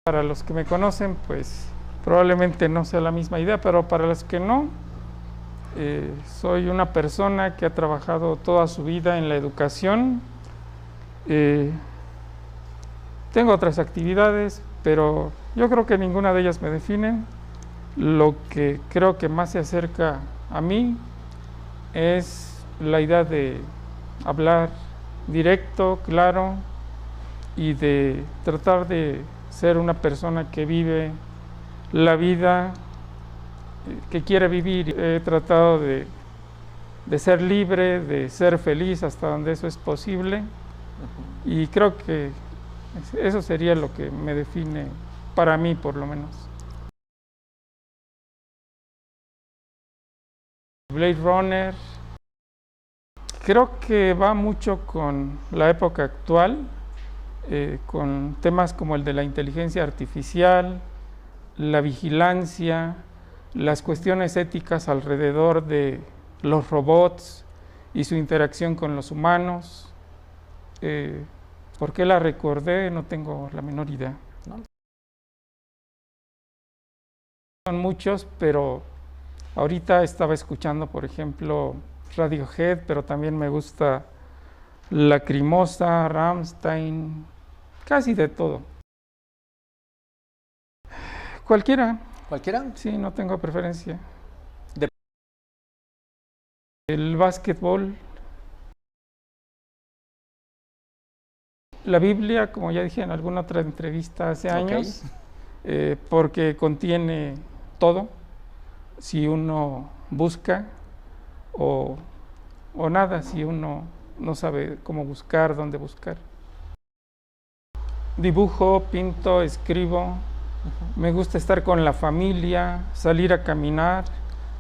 Para los que me conocen, pues probablemente no sea la misma idea, pero para los que no, soy una persona que ha trabajado toda su vida en la educación. Tengo otras actividades, pero yo creo que ninguna de ellas me definen. Lo que creo que más se acerca a mí es la idea de hablar directo, claro, y de tratar de ser una persona que vive la vida que quiere vivir. He tratado de ser libre, de ser feliz hasta donde eso es posible, y creo que eso sería lo que me define, para mí por lo menos. Blade Runner, creo que va mucho con la época actual, con temas como el de la inteligencia artificial, la vigilancia, las cuestiones éticas alrededor de los robots y su interacción con los humanos. ¿Por qué la recordé? No tengo la menor idea. ¿No? Son muchos, pero ahorita estaba escuchando, por ejemplo, Radiohead, pero también me gusta Lacrimosa, Rammstein, casi de todo. Cualquiera. ¿Cualquiera? Sí, no tengo preferencia. El básquetbol. La Biblia, como ya dije en alguna otra entrevista hace años, porque contiene todo, si uno busca, o nada, si uno no sabe cómo buscar, dónde buscar. Dibujo, pinto, escribo. Me gusta estar con la familia, salir a caminar.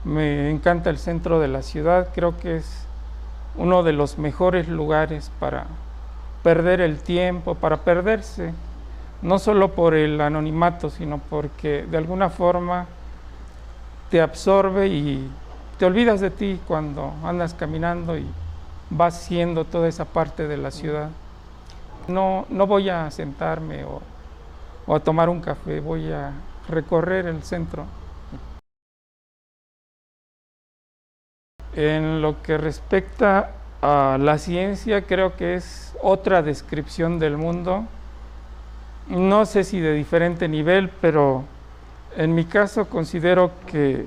Me encanta el centro de la ciudad. Creo que es uno de los mejores lugares para perder el tiempo, para perderse, no solo por el anonimato, sino porque de alguna forma te absorbe y te olvidas de ti cuando andas caminando y vas siendo toda esa parte de la ciudad. No voy a sentarme o a tomar un café, voy a recorrer el centro. En lo que respecta a la ciencia, creo que es otra descripción del mundo. No sé si de diferente nivel, pero en mi caso considero que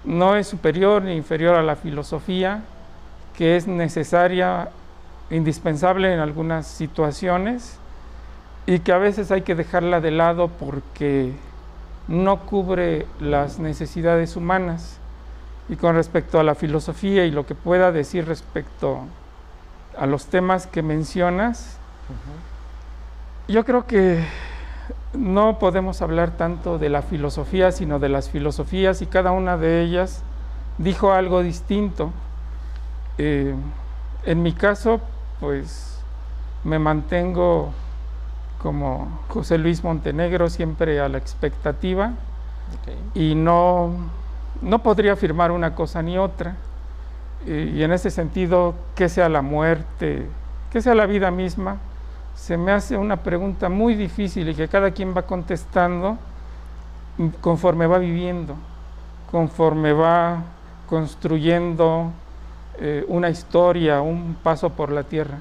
no es superior ni inferior a la filosofía, que es necesaria, indispensable en algunas situaciones, y que a veces hay que dejarla de lado porque no cubre las necesidades humanas. Y con respecto a la filosofía y lo que pueda decir respecto a los temas que mencionas, yo creo que no podemos hablar tanto de la filosofía, sino de las filosofías, y cada una de ellas dijo algo distinto. En mi caso, pues me mantengo como José Luis Montenegro, siempre a la expectativa, y no podría afirmar una cosa ni otra, y en ese sentido, ¿qué sea la muerte? ¿Qué sea la vida misma? Se me hace una pregunta muy difícil y que cada quien va contestando conforme va viviendo, conforme va construyendo una historia, un paso por la tierra.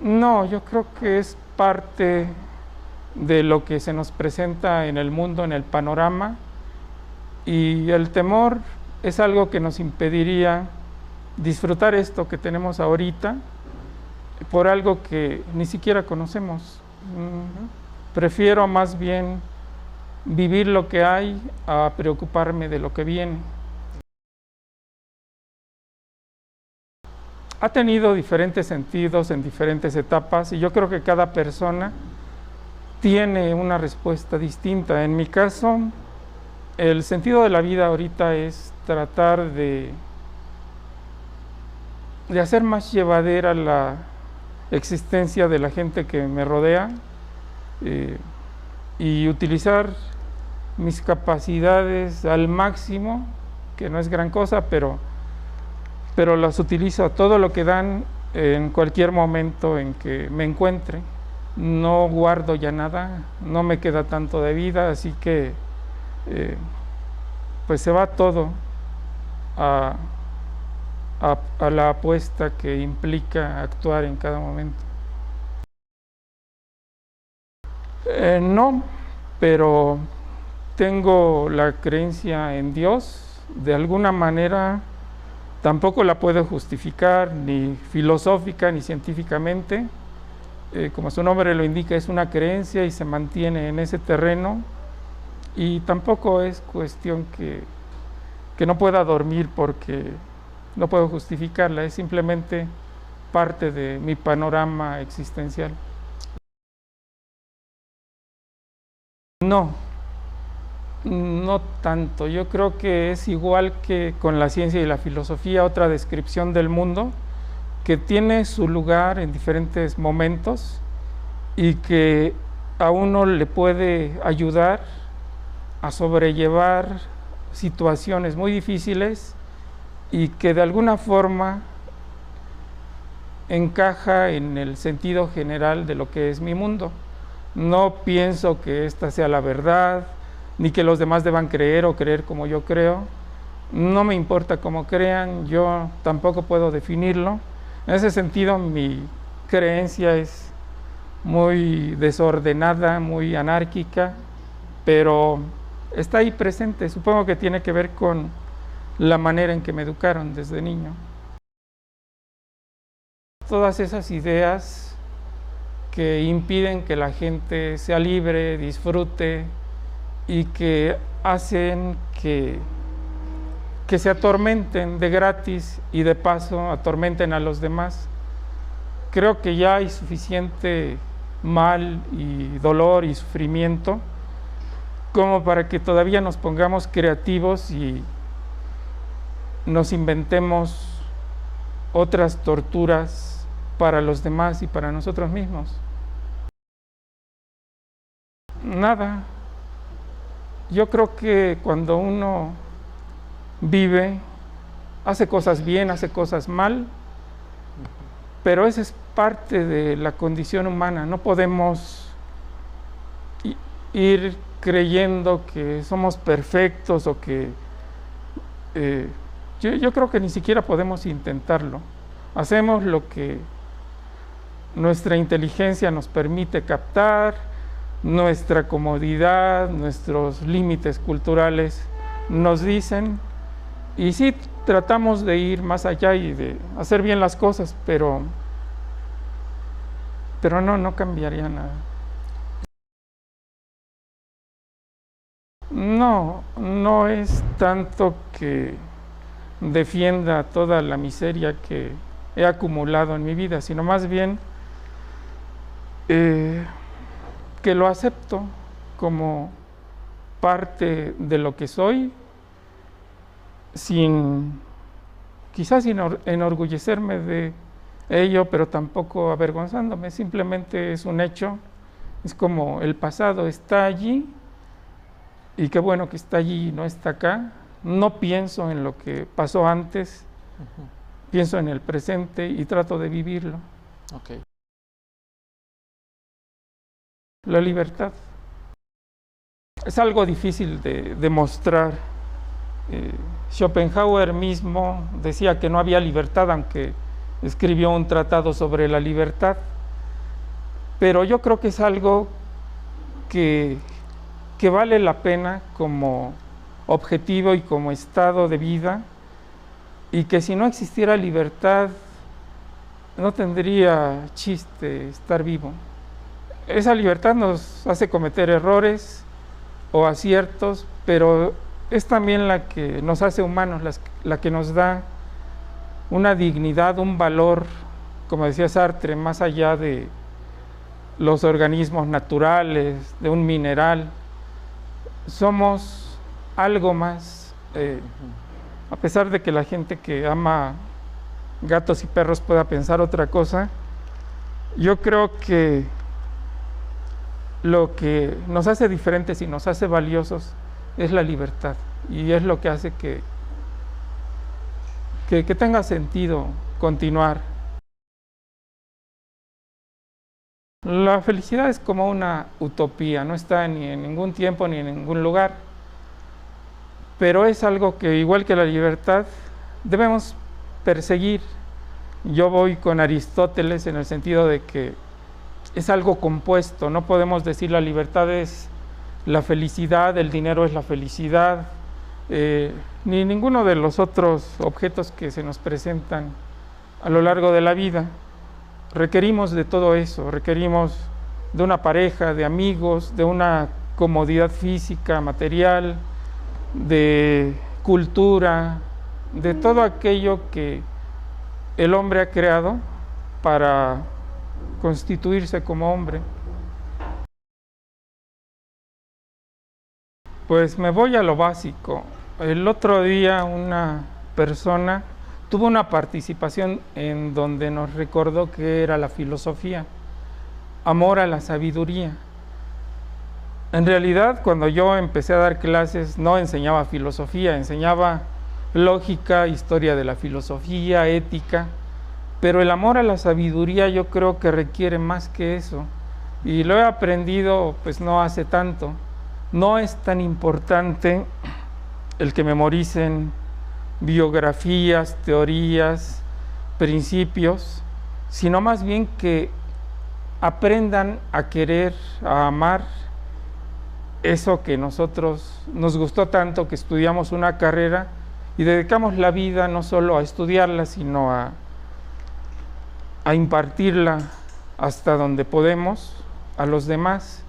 No, yo creo que es parte de lo que se nos presenta en el mundo, en el panorama, y el temor es algo que nos impediría disfrutar esto que tenemos ahorita por algo que ni siquiera conocemos. Prefiero más bien vivir lo que hay a preocuparme de lo que viene. Ha tenido diferentes sentidos en diferentes etapas, y yo creo que cada persona tiene una respuesta distinta. En mi caso, el sentido de la vida ahorita es tratar de hacer más llevadera la existencia de la gente que me rodea, y utilizar mis capacidades al máximo, que no es gran cosa, pero las utilizo a todo lo que dan en cualquier momento en que me encuentre. no guardo ya nada, no me queda tanto de vida, así que pues se va todo a, a la apuesta que implica actuar en cada momento. No, pero tengo la creencia en Dios, de alguna manera tampoco la puedo justificar ni filosófica ni científicamente. Como su nombre lo indica, es una creencia y se mantiene en ese terreno, y tampoco es cuestión que no pueda dormir porque no puedo justificarla, es simplemente parte de mi panorama existencial. No, no tanto. Yo creo que es igual que con la ciencia y la filosofía, otra descripción del mundo que tiene su lugar en diferentes momentos y que a uno le puede ayudar a sobrellevar situaciones muy difíciles y que de alguna forma encaja en el sentido general de lo que es mi mundo. No pienso que esta sea la verdad, ni que los demás deban creer o creer como yo creo. No me importa cómo crean, yo tampoco puedo definirlo. En ese sentido, mi creencia es muy desordenada, muy anárquica, pero está ahí presente. Supongo que tiene que ver con la manera en que me educaron desde niño. Todas esas ideas que impiden que la gente sea libre, disfrute y que hacen que se atormenten de gratis y de paso atormenten a los demás. Creo que ya hay suficiente mal y dolor y sufrimiento como para que todavía nos pongamos creativos y nos inventemos otras torturas para los demás y para nosotros mismos. Nada. Yo creo que cuando uno vive, hace cosas bien, hace cosas mal, pero esa es parte de la condición humana. No podemos ir creyendo que somos perfectos o que yo creo que ni siquiera podemos intentarlo. Hacemos lo que nuestra inteligencia nos permite captar, nuestra comodidad, nuestros límites culturales nos dicen, y sí tratamos de ir más allá y de hacer bien las cosas, pero no cambiaría nada. No es tanto que defienda toda la miseria que he acumulado en mi vida, sino más bien que lo acepto como parte de lo que soy, quizás sin enorgullecerme de ello, pero tampoco avergonzándome. Simplemente es un hecho, es como el pasado está allí, y qué bueno que está allí y no está acá. No pienso en lo que pasó antes, pienso en el presente y trato de vivirlo. Okay. La libertad es algo difícil de demostrar. Schopenhauer mismo decía que no había libertad, aunque escribió un tratado sobre la libertad, pero yo creo que es algo que vale la pena como objetivo y como estado de vida, y que si no existiera libertad no tendría chiste estar vivo. Esa libertad nos hace cometer errores o aciertos, pero es también la que nos hace humanos, la que nos da una dignidad, un valor, como decía Sartre, más allá de los organismos naturales, de un mineral. Somos algo más, a pesar de que la gente que ama gatos y perros pueda pensar otra cosa. Yo creo que lo que nos hace diferentes y nos hace valiosos es la libertad, y es lo que hace que tenga sentido continuar. La felicidad es como una utopía, no está ni en ningún tiempo ni en ningún lugar, pero es algo que, igual que la libertad, debemos perseguir. Yo voy con Aristóteles en el sentido de que es algo compuesto, no podemos decir la libertad es la felicidad, el dinero es la felicidad, ni ninguno de los otros objetos que se nos presentan a lo largo de la vida. Requerimos de todo eso, requerimos de una pareja, de amigos, de una comodidad física, material, de cultura, de todo aquello que el hombre ha creado para constituirse como hombre. Pues me voy a lo básico. El otro día una persona tuvo una participación en donde nos recordó que era la filosofía, amor a la sabiduría. En realidad, cuando yo empecé a dar clases, no enseñaba filosofía, enseñaba lógica, historia de la filosofía, ética, pero el amor a la sabiduría yo creo que requiere más que eso, y lo he aprendido pues no hace tanto. No es tan importante el que memoricen biografías, teorías, principios, sino más bien que aprendan a querer, a amar eso que nosotros nos gustó tanto, que estudiamos una carrera y dedicamos la vida no solo a estudiarla, sino a impartirla hasta donde podemos a los demás.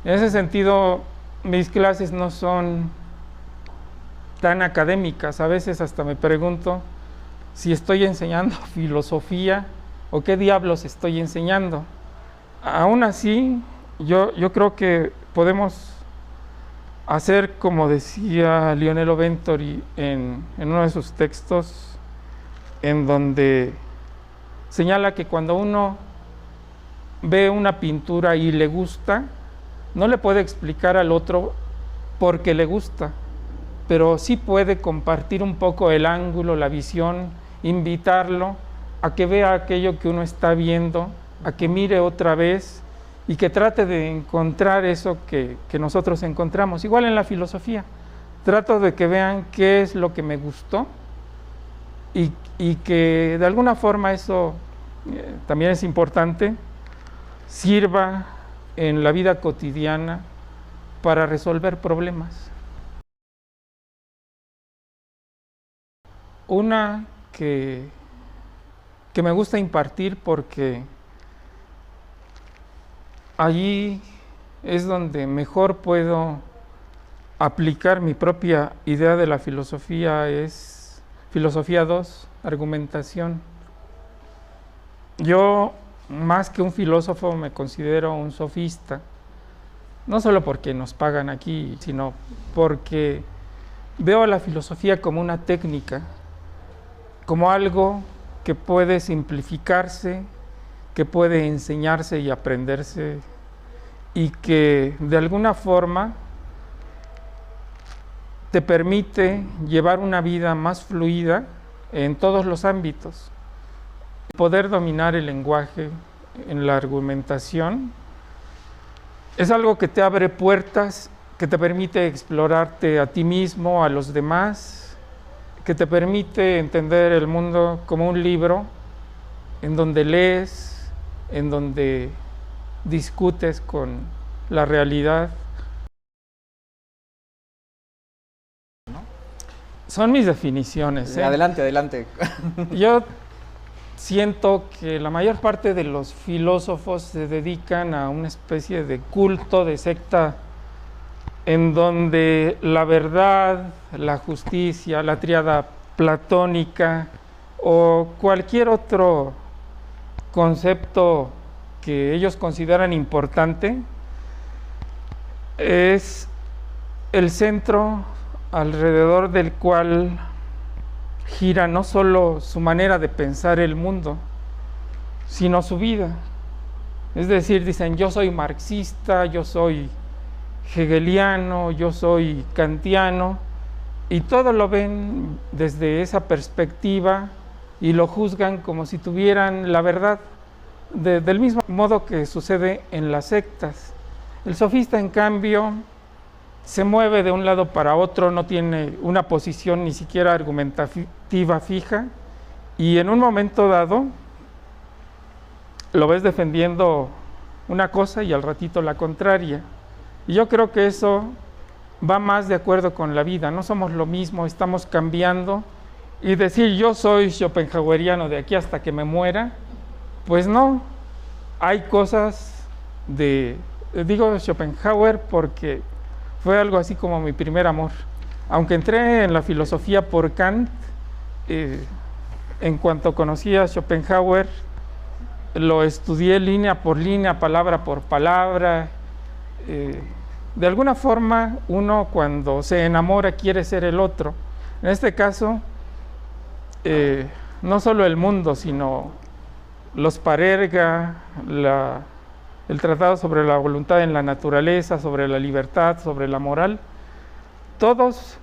En ese sentido, mis clases no son tan académicas. A veces hasta me pregunto si estoy enseñando filosofía o qué diablos estoy enseñando. Aún así, yo creo que podemos hacer, como decía Lionel Ventori en uno de sus textos, en donde señala que cuando uno ve una pintura y le gusta, no le puede explicar al otro por qué le gusta, pero sí puede compartir un poco el ángulo, la visión, invitarlo a que vea aquello que uno está viendo, a que mire otra vez y que trate de encontrar eso que nosotros encontramos. Igual en la filosofía, trato de que vean qué es lo que me gustó y que de alguna forma eso también es importante, sirva en la vida cotidiana para resolver problemas. Una que me gusta impartir porque allí es donde mejor puedo aplicar mi propia idea de la filosofía, es Filosofía 2, Argumentación. Yo, más que un filósofo, me considero un sofista, no solo porque nos pagan aquí, sino porque veo la filosofía como una técnica, como algo que puede simplificarse, que puede enseñarse y aprenderse, y que de alguna forma te permite llevar una vida más fluida en todos los ámbitos. Poder dominar el lenguaje en la argumentación es algo que te abre puertas, que te permite explorarte a ti mismo, a los demás, que te permite entender el mundo como un libro en donde lees, en donde discutes con la realidad. Son mis definiciones. Adelante, adelante. Yo siento que la mayor parte de los filósofos se dedican a una especie de culto, de secta, en donde la verdad, la justicia, la tríada platónica o cualquier otro concepto que ellos consideran importante es el centro alrededor del cual gira no solo su manera de pensar el mundo, sino su vida. Es decir, dicen, yo soy marxista, yo soy hegeliano, yo soy kantiano, y todo lo ven desde esa perspectiva y lo juzgan como si tuvieran la verdad. del mismo modo que sucede en las sectas. El sofista, en cambio, se mueve de un lado para otro, no tiene una posición ni siquiera argumentativa fija, y en un momento dado lo ves defendiendo una cosa y al ratito la contraria. Y yo creo que eso va más de acuerdo con la vida, no somos lo mismo, estamos cambiando, y decir yo soy schopenhaueriano de aquí hasta que me muera, pues no. Hay cosas digo Schopenhauer porque fue algo así como mi primer amor. Aunque entré en la filosofía por Kant, en cuanto conocí a Schopenhauer, lo estudié línea por línea, palabra por palabra. De alguna forma, uno cuando se enamora quiere ser el otro. En este caso, no solo el mundo, sino los Parerga, el tratado sobre la voluntad en la naturaleza, sobre la libertad, sobre la moral, todos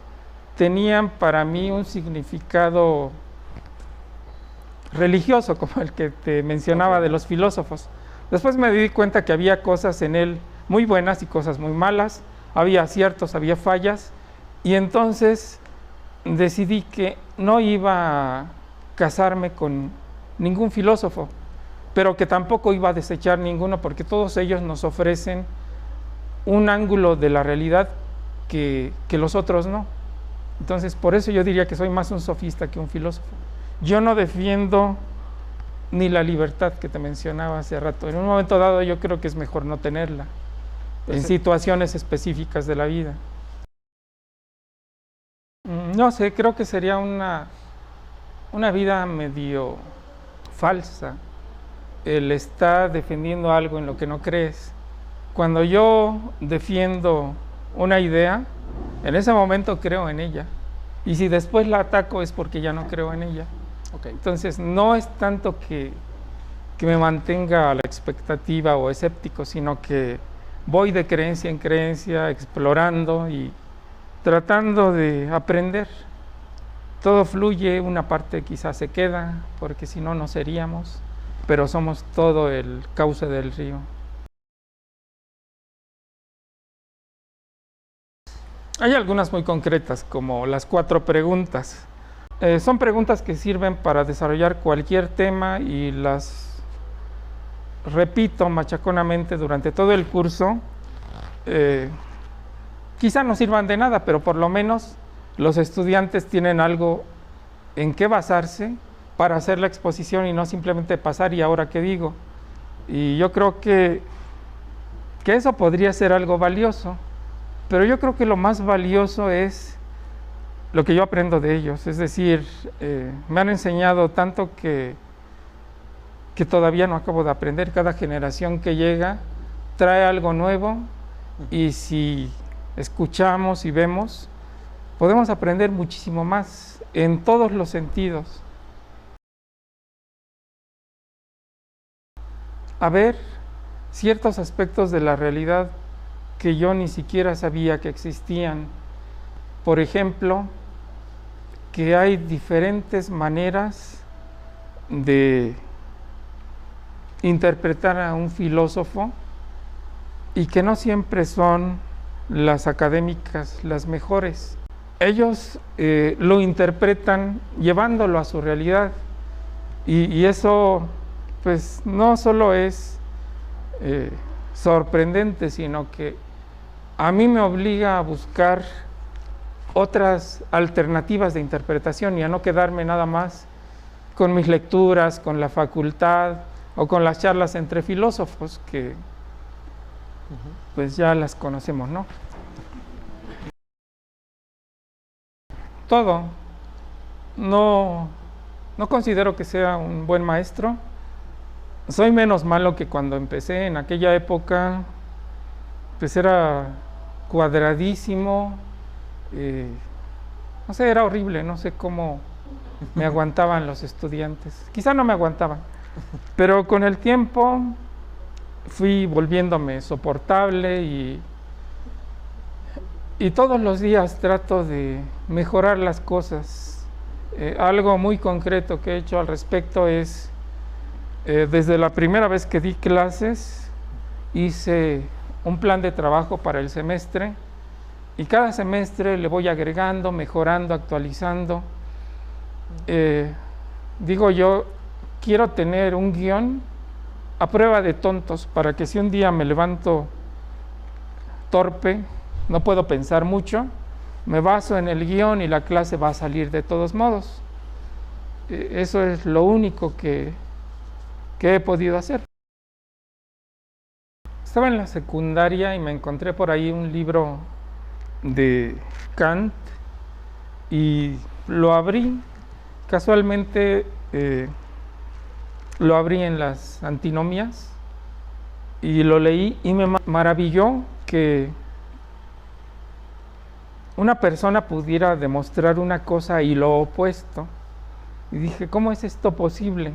tenían para mí un significado religioso, como el que te mencionaba de los filósofos. Después me di cuenta que había cosas en él muy buenas y cosas muy malas, había aciertos, había fallas, y entonces decidí que no iba a casarme con ningún filósofo, pero que tampoco iba a desechar ninguno, porque todos ellos nos ofrecen un ángulo de la realidad que los otros no. Entonces, por eso yo diría que soy más un sofista que un filósofo. Yo no defiendo ni la libertad que te mencionaba hace rato. En un momento dado yo creo que es mejor no tenerla, en situaciones específicas de la vida. No sé, creo que sería una vida medio falsa el estar defendiendo algo en lo que no crees. Cuando yo defiendo una idea, en ese momento creo en ella, y si después la ataco es porque ya no creo en ella. Okay. Entonces no es tanto que me mantenga a la expectativa o escéptico, sino que voy de creencia en creencia, explorando y tratando de aprender. Todo fluye, una parte quizás se queda, porque si no, no seríamos, pero somos todo el cauce del río. Hay algunas muy concretas, como las 4 preguntas. Son preguntas que sirven para desarrollar cualquier tema y las repito machaconamente durante todo el curso. Quizá no sirvan de nada, pero por lo menos los estudiantes tienen algo en qué basarse para hacer la exposición y no simplemente pasar y ahora qué digo. Y yo creo que eso podría ser algo valioso, pero yo creo que lo más valioso es lo que yo aprendo de ellos. Es decir, me han enseñado tanto que todavía no acabo de aprender. Cada generación que llega trae algo nuevo, y si escuchamos y vemos, podemos aprender muchísimo más en todos los sentidos. A ver ciertos aspectos de la realidad que yo ni siquiera sabía que existían. Por ejemplo, que hay diferentes maneras de interpretar a un filósofo y que no siempre son las académicas las mejores. Ellos lo interpretan llevándolo a su realidad, y eso pues no solo es sorprendente, sino que a mí me obliga a buscar otras alternativas de interpretación y a no quedarme nada más con mis lecturas, con la facultad o con las charlas entre filósofos que pues ya las conocemos, ¿no? Todo. No considero que sea un buen maestro. Soy menos malo que cuando empecé. En aquella época pues era cuadradísimo, no sé, era horrible, no sé cómo me aguantaban los estudiantes. Quizá no me aguantaban, pero con el tiempo fui volviéndome soportable y todos los días trato de mejorar las cosas. Algo muy concreto que he hecho al respecto es Desde la primera vez que di clases, hice un plan de trabajo para el semestre y cada semestre le voy agregando, mejorando, actualizando. Digo yo, quiero tener un guión a prueba de tontos para que si un día me levanto torpe, no puedo pensar mucho, me baso en el guión y la clase va a salir de todos modos. Eso es lo único que he podido hacer. Estaba en la secundaria y me encontré por ahí un libro de Kant y lo abrí. Casualmente lo abrí en las antinomias y lo leí y me maravilló que una persona pudiera demostrar una cosa y lo opuesto. Y dije, ¿cómo es esto posible?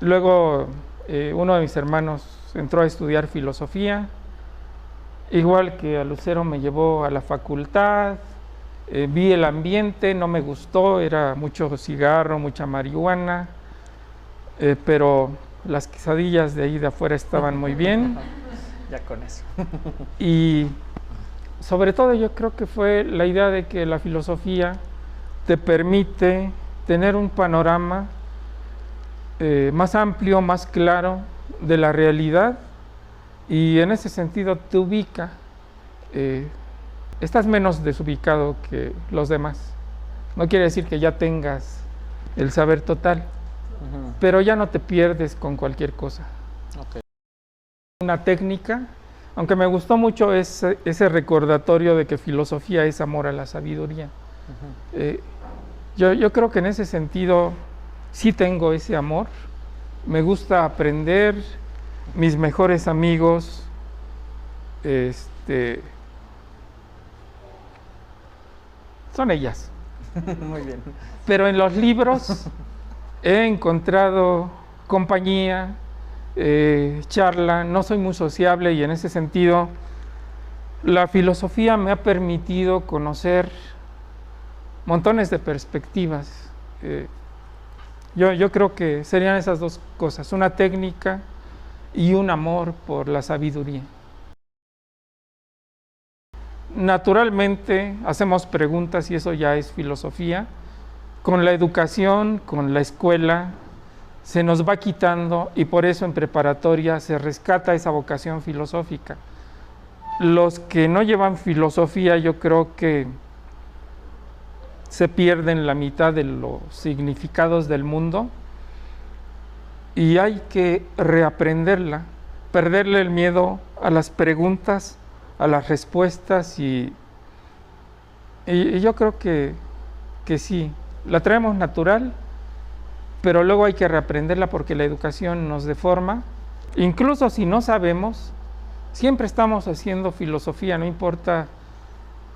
Luego uno de mis hermanos entró a estudiar filosofía, igual que a Lucero me llevó a la facultad, vi el ambiente, no me gustó, era mucho cigarro, mucha marihuana, pero las quesadillas de ahí de afuera estaban muy bien. Ya con eso. Y sobre todo yo creo que fue la idea de que la filosofía te permite tener un panorama más amplio, más claro de la realidad y en ese sentido te ubica, estás menos desubicado que los demás. No quiere decir que ya tengas el saber total, pero ya no te pierdes con cualquier cosa. Okay. Una técnica, aunque me gustó mucho ese recordatorio de que filosofía es amor a la sabiduría. Yo creo que en ese sentido sí tengo ese amor, me gusta aprender, mis mejores amigos, son ellas. Muy bien. Pero en los libros he encontrado compañía, charla, no soy muy sociable y en ese sentido la filosofía me ha permitido conocer montones de perspectivas. Yo creo que serían esas dos cosas, una técnica y un amor por la sabiduría. Naturalmente hacemos preguntas y eso ya es filosofía. Con la educación, con la escuela, se nos va quitando y por eso en preparatoria se rescata esa vocación filosófica. Los que no llevan filosofía yo creo que se pierden la mitad de los significados del mundo y hay que reaprenderla, perderle el miedo a las preguntas, a las respuestas y yo creo que sí, la traemos natural, pero luego hay que reaprenderla porque la educación nos deforma. Incluso si no sabemos, siempre estamos haciendo filosofía, no importa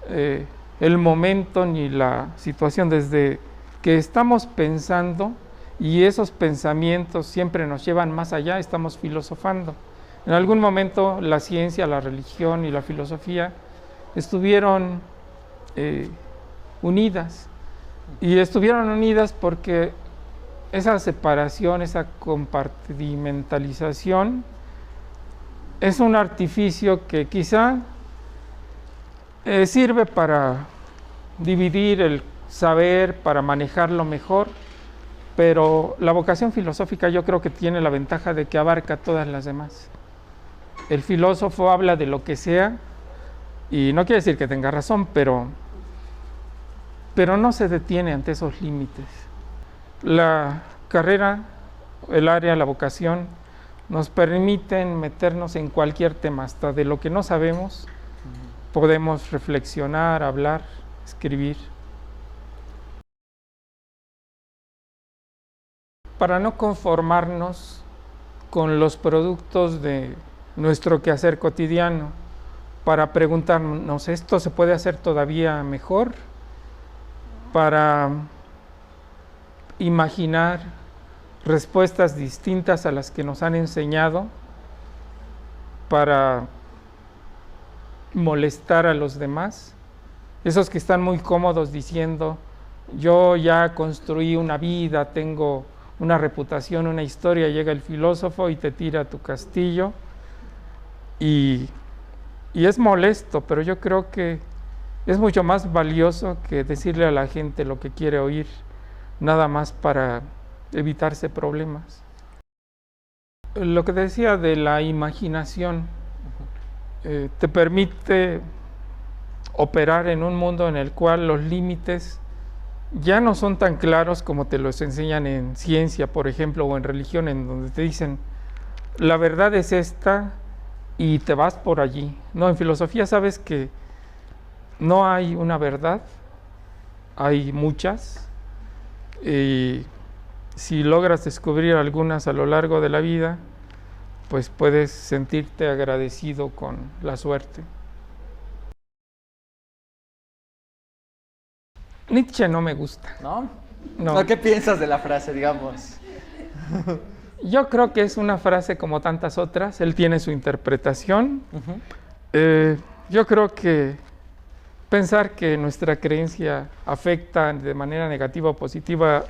el momento ni la situación, desde que estamos pensando y esos pensamientos siempre nos llevan más allá, estamos filosofando. En algún momento la ciencia, la religión y la filosofía estuvieron unidas y estuvieron unidas porque esa separación, esa compartimentalización es un artificio que quizá sirve para dividir el saber, para manejarlo mejor, pero la vocación filosófica yo creo que tiene la ventaja de que abarca todas las demás. El filósofo habla de lo que sea y no quiere decir que tenga razón, pero no se detiene ante esos límites. La carrera, el área, la vocación nos permiten meternos en cualquier tema, hasta de lo que no sabemos. Podemos reflexionar, hablar, escribir. Para no conformarnos con los productos de nuestro quehacer cotidiano, para preguntarnos, ¿esto se puede hacer todavía mejor? Para imaginar respuestas distintas a las que nos han enseñado, para molestar a los demás, esos que están muy cómodos diciendo yo ya construí una vida, tengo una reputación, una historia, llega el filósofo y te tira a tu castillo y es molesto, pero yo creo que es mucho más valioso que decirle a la gente lo que quiere oír, nada más para evitarse problemas. Lo que decía de la imaginación te permite operar en un mundo en el cual los límites ya no son tan claros como te los enseñan en ciencia, por ejemplo, o en religión, en donde te dicen la verdad es esta y te vas por allí. No, en filosofía sabes que no hay una verdad, hay muchas, y si logras descubrir algunas a lo largo de la vida, pues puedes sentirte agradecido con la suerte. Nietzsche no me gusta. ¿No? No. ¿Qué piensas de la frase, digamos? Yo creo que es una frase como tantas otras, él tiene su interpretación. Yo creo que pensar que nuestra creencia afecta de manera negativa o positiva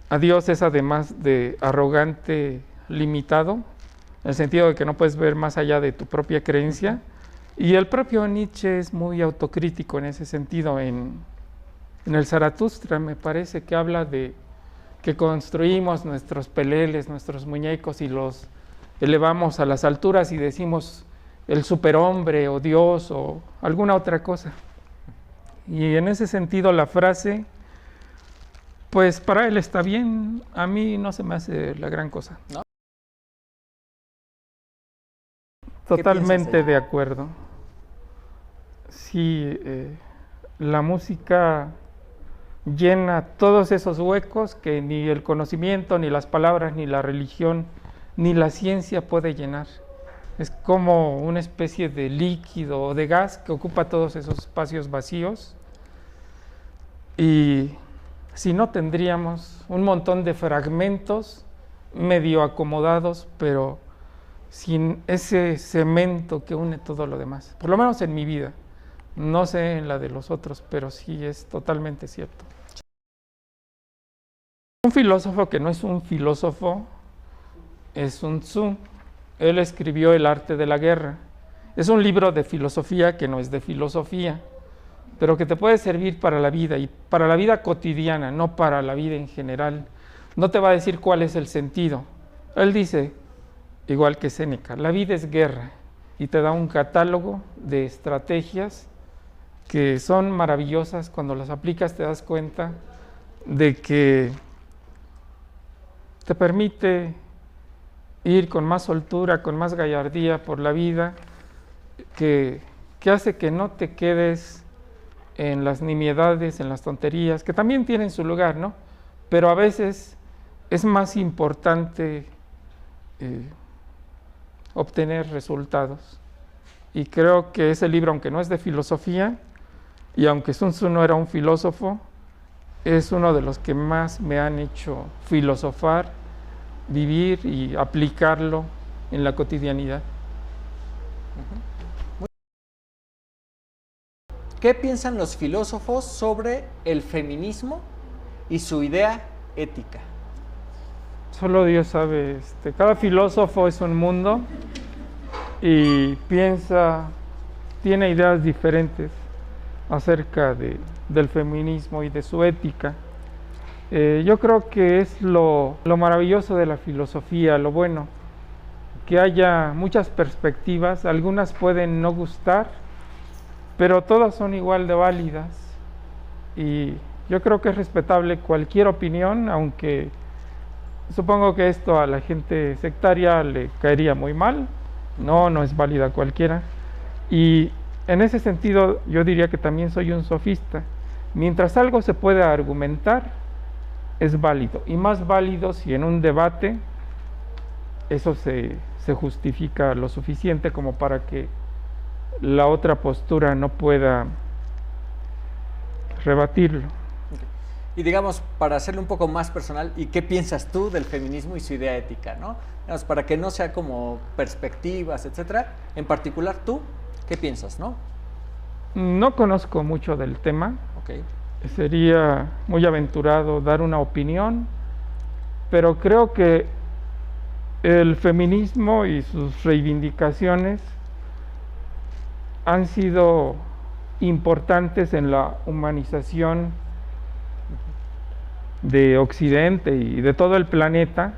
a Dios es además de arrogante, limitado, en el sentido de que no puedes ver más allá de tu propia creencia. Y el propio Nietzsche es muy autocrítico en ese sentido. En el Zaratustra me parece que habla de que construimos nuestros peleles, nuestros muñecos y los elevamos a las alturas y decimos el superhombre o Dios o alguna otra cosa. Y en ese sentido la frase, pues para él está bien, a mí no se me hace la gran cosa. ¿No? Totalmente de acuerdo. Sí, la música llena todos esos huecos que ni el conocimiento, ni las palabras, ni la religión, ni la ciencia puede llenar. Es como una especie de líquido o de gas que ocupa todos esos espacios vacíos. Y si no, tendríamos un montón de fragmentos medio acomodados, pero sin ese cemento que une todo lo demás. Por lo menos en mi vida. No sé en la de los otros, pero sí es totalmente cierto. Un filósofo que no es un filósofo es Sun Tzu. Él escribió El arte de la guerra. Es un libro de filosofía que no es de filosofía, pero que te puede servir para la vida y para la vida cotidiana, no para la vida en general. No te va a decir cuál es el sentido. Él dice, igual que Séneca, la vida es guerra, y te da un catálogo de estrategias que son maravillosas. Cuando las aplicas te das cuenta de que te permite ir con más soltura, con más gallardía por la vida, que hace que no te quedes en las nimiedades, en las tonterías, que también tienen su lugar, ¿no? Pero a veces es más importante obtener resultados. Y creo que ese libro, aunque no es de filosofía, y aunque Sun Tzu no era un filósofo, es uno de los que más me han hecho filosofar, vivir y aplicarlo en la cotidianidad. ¿Qué piensan los filósofos sobre el feminismo y su idea ética? Solo Dios sabe. Cada filósofo es un mundo y piensa, tiene ideas diferentes acerca del feminismo y de su ética. Yo creo que es lo maravilloso de la filosofía, lo bueno, que haya muchas perspectivas. Algunas pueden no gustar, pero todas son igual de válidas, y yo creo que es respetable cualquier opinión, aunque supongo que esto a la gente sectaria le caería muy mal. No es válida cualquiera, y en ese sentido yo diría que también soy un sofista. Mientras algo se pueda argumentar, es válido, y más válido si en un debate eso se justifica lo suficiente como para que la otra postura no pueda rebatirlo. Y digamos, para hacerlo un poco más personal, ¿y qué piensas tú del feminismo y su idea ética, ¿no? Digamos, para que no sea como perspectivas, etcétera. En particular, tú, ¿qué piensas, no? No conozco mucho del tema. Okay. Sería muy aventurado dar una opinión, pero creo que el feminismo y sus reivindicaciones han sido importantes en la humanización de Occidente y de todo el planeta,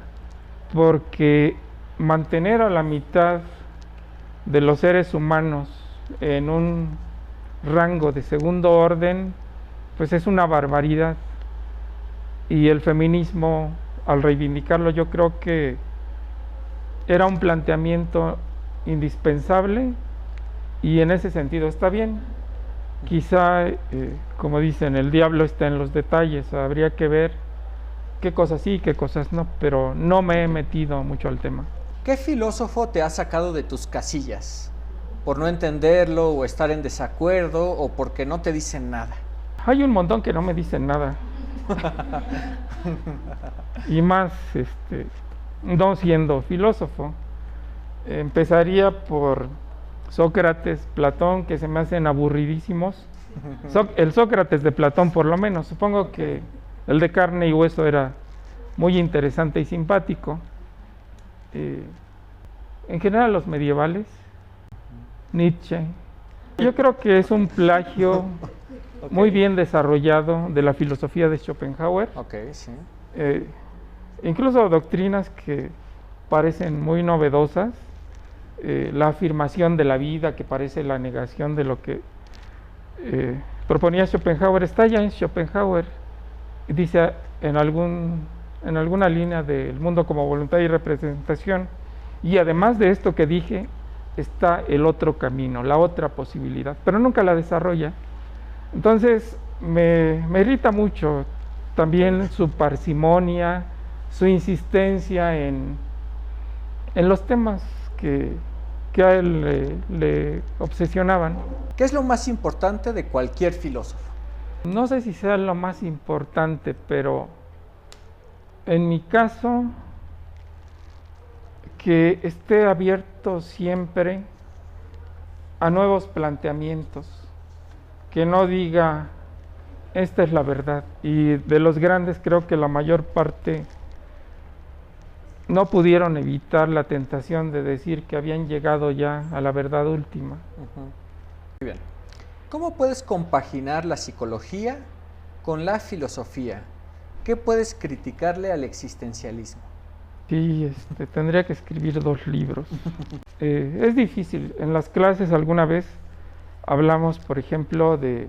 porque mantener a la mitad de los seres humanos en un rango de segundo orden, pues es una barbaridad. Y el feminismo, al reivindicarlo, yo creo que era un planteamiento indispensable, y en ese sentido está bien. Quizá, como dicen, el diablo está en los detalles, habría que ver qué cosas sí, qué cosas no, pero no me he metido mucho al tema. ¿Qué filósofo te ha sacado de tus casillas? ¿Por no entenderlo o estar en desacuerdo o porque no te dicen nada? Hay un montón que no me dicen nada. Y más, no siendo filósofo. Empezaría por Sócrates, Platón, que se me hacen aburridísimos. El Sócrates de Platón, por lo menos. Supongo que el de carne y hueso era muy interesante y simpático. En general los medievales, Nietzsche. Yo creo que es un plagio muy bien desarrollado de la filosofía de Schopenhauer. Sí. Incluso doctrinas que parecen muy novedosas. La afirmación de la vida, que parece la negación de lo que proponía Schopenhauer, está ya en Schopenhauer. Dice en alguna línea del mundo como voluntad y representación, y además de esto que dije, está el otro camino, la otra posibilidad, pero nunca la desarrolla. Entonces me irrita mucho también su parsimonia, su insistencia en los temas que a él le obsesionaban. ¿Qué es lo más importante de cualquier filósofo? No sé si sea lo más importante, pero en mi caso, que esté abierto siempre a nuevos planteamientos, que no diga esta es la verdad. Y de los grandes creo que la mayor parte no pudieron evitar la tentación de decir que habían llegado ya a la verdad última. Muy bien. ¿Cómo puedes compaginar la psicología con la filosofía? ¿Qué puedes criticarle al existencialismo? Sí, tendría que escribir 2 libros. Es difícil. En las clases alguna vez hablamos, por ejemplo, de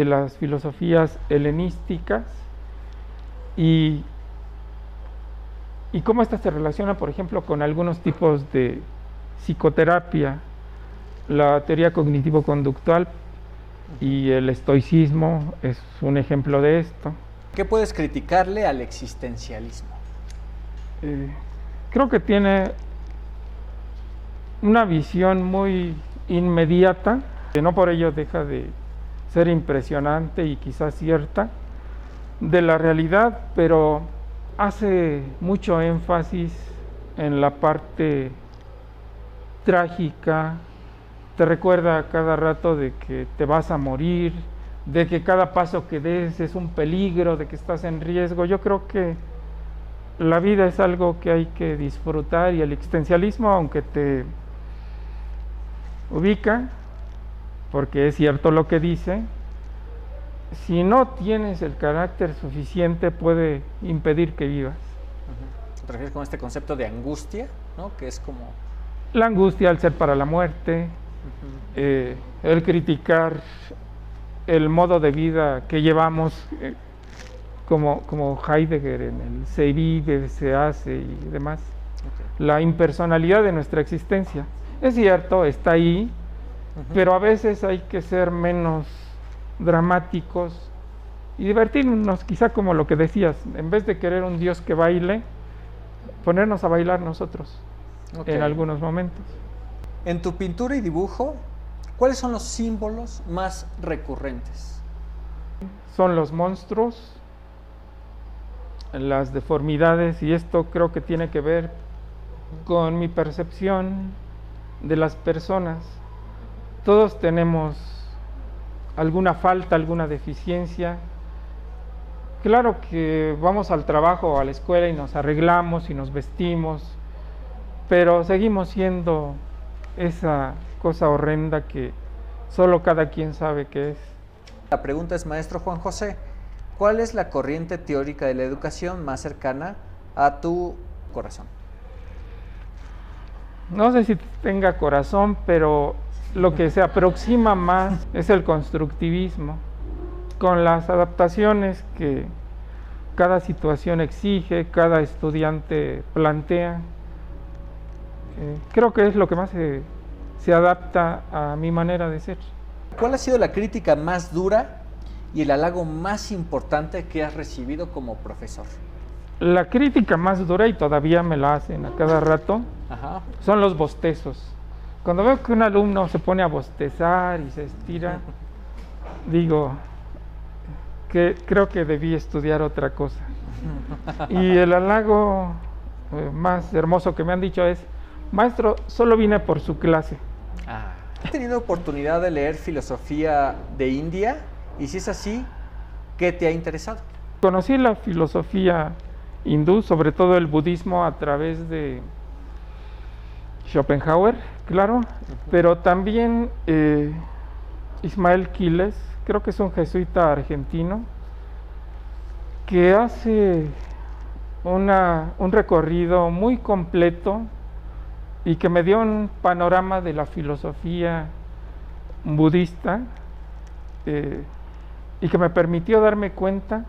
las filosofías helenísticas y cómo esta se relaciona, por ejemplo, con algunos tipos de psicoterapia, la teoría cognitivo-conductual y el estoicismo es un ejemplo de esto. ¿Qué puedes criticarle al existencialismo? Creo que tiene una visión muy inmediata, que no por ello deja de ser impresionante y quizás cierta, de la realidad, pero hace mucho énfasis en la parte trágica, te recuerda a cada rato de que te vas a morir, de que cada paso que des es un peligro, de que estás en riesgo. Yo creo que la vida es algo que hay que disfrutar, y el existencialismo, aunque te ubica, porque es cierto lo que dice, si no tienes el carácter suficiente puede impedir que vivas. ¿Te refieres con este concepto de angustia, ¿no? Que es como la angustia al ser para la muerte, el criticar el modo de vida que llevamos, como Heidegger en el se vive, se hace y demás. La impersonalidad de nuestra existencia. Es cierto, está ahí, pero a veces hay que ser menos dramáticos y divertirnos, quizá como lo que decías, en vez de querer un Dios que baile, ponernos a bailar nosotros en algunos momentos. En tu pintura y dibujo, ¿cuáles son los símbolos más recurrentes? Son los monstruos, las deformidades, y esto creo que tiene que ver con mi percepción de las personas. Todos tenemos alguna falta, alguna deficiencia claro que vamos al trabajo o a la escuela y nos arreglamos y nos vestimos, pero seguimos siendo esa cosa horrenda que solo cada quien sabe qué es. La pregunta es, maestro Juan José, ¿cuál es la corriente teórica de la educación más cercana a tu corazón? No sé si tenga corazón, pero lo que se aproxima más es el constructivismo, con las adaptaciones que cada situación exige, cada estudiante plantea. Creo que es lo que más se adapta a mi manera de ser. ¿Cuál ha sido la crítica más dura y el halago más importante que has recibido como profesor? La crítica más dura, y todavía me la hacen a cada rato, Ajá. son los bostezos. Cuando veo que un alumno se pone a bostezar y se estira, digo que creo que debí estudiar otra cosa. Y el halago más hermoso que me han dicho es: maestro, solo vine por su clase. ¿Has tenido oportunidad de leer filosofía de India? Y si es así, ¿qué te ha interesado? Conocí la filosofía hindú, sobre todo el budismo, a través de Schopenhauer, claro, pero también Ismael Quiles, creo que es un jesuita argentino, que hace un recorrido muy completo y que me dio un panorama de la filosofía budista, y que me permitió darme cuenta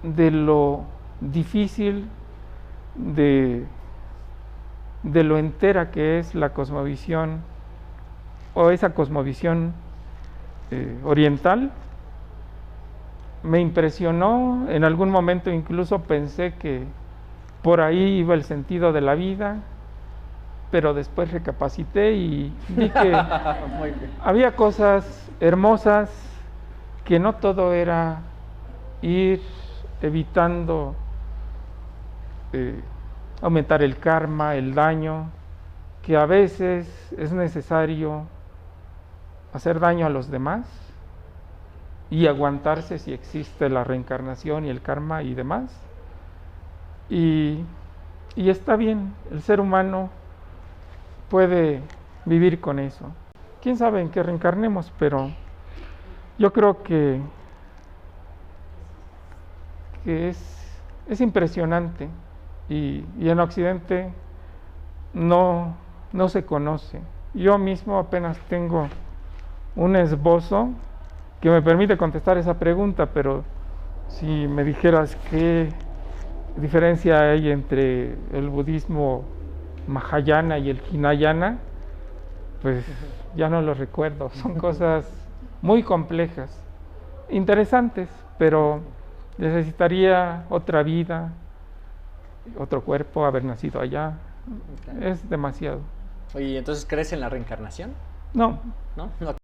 de lo difícil, de lo entera que es la cosmovisión, o esa cosmovisión oriental. Me impresionó, en algún momento incluso pensé que por ahí iba el sentido de la vida, pero después recapacité y vi que había cosas hermosas, que no todo era ir evitando aumentar el karma, el daño, que a veces es necesario hacer daño a los demás y aguantarse si existe la reencarnación y el karma y demás. Y está bien, el ser humano puede vivir con eso. Quién sabe en qué reencarnemos, pero yo creo que es impresionante, y en Occidente no se conoce. Yo mismo apenas tengo un esbozo que me permite contestar esa pregunta, pero si me dijeras qué diferencia hay entre el budismo Mahayana y el Hinayana, pues ya no lo recuerdo. Son cosas muy complejas, interesantes, pero necesitaría otra vida, otro cuerpo, haber nacido allá. Okay. Es demasiado. Oye, ¿entonces crees en la reencarnación? No. ¿No? No.